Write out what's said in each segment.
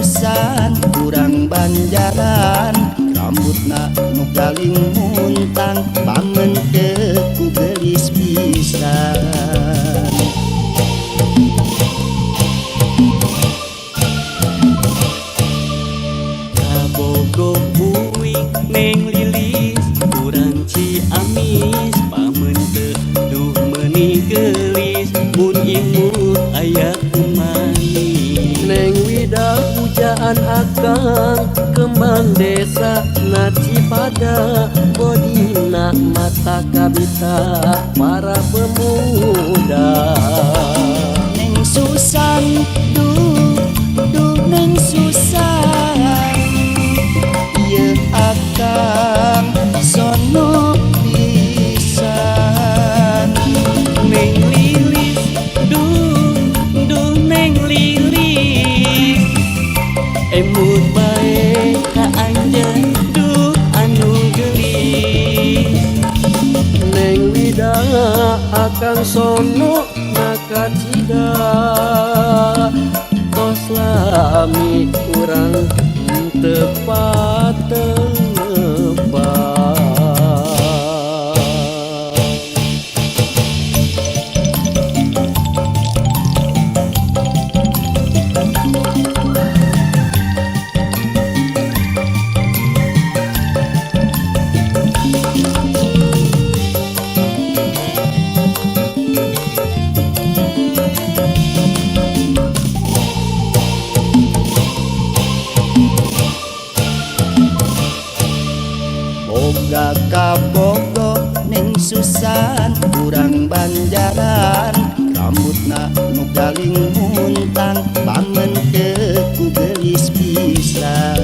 susan kurang banjaran rambutna nu galing muntang pamen ku gelis pisan. Kabogo buing neng lilis kurang Ciamis pamen teu duh meuni gelis mun imut aya manis. Neng Wida pujaan akang kembang desa na Cipada bodina mata kabita para pemuda. Neng susan duh neng susan ieu akang sono pisan. Neng lilis duh neng lilis emut bae ka anjeun duh anu gelis. Neng Wida akang sono nakacida tos lami urang tepat tepat. Boga kabogo neng susan kurang banjaran rambutna nu galing muntang pamen ku gelis pisan.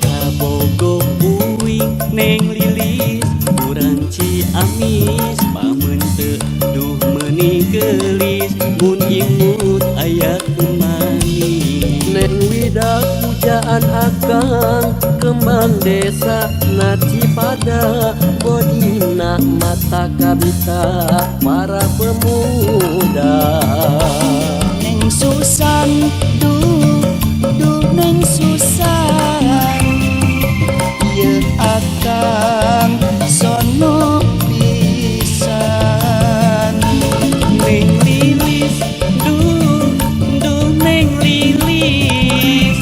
Kabogo buing neng lilis kurang Ciamis pamen teu duh meuni gelis mun imut aya manis. Neng Wida pujaan akang kembang desa na Cipada bodina mata kabita para pemuda. Neng susan duh neng susan ieu akang sono pisan. Neng lilis duh neng lilis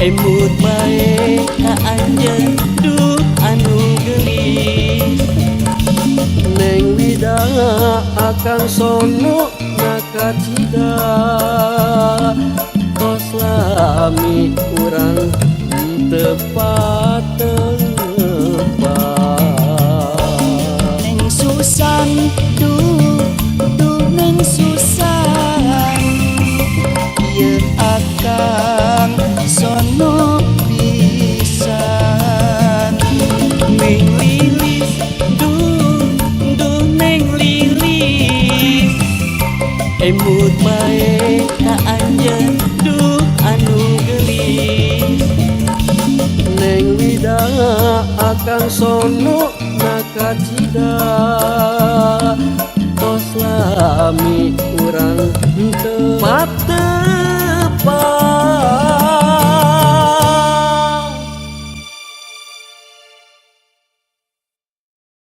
emut bae ka anjeun duh anu gelis. Neng Wida akang sono nakacida tos lami urang tepat tepat. Neng susan duh neng susan ieu akang sono pisan. Neng lilis duh neng lilis emut bae ka anjeun duh anu gelis. Neng Wida akang sono nakacida tos lami urang tepat tepat.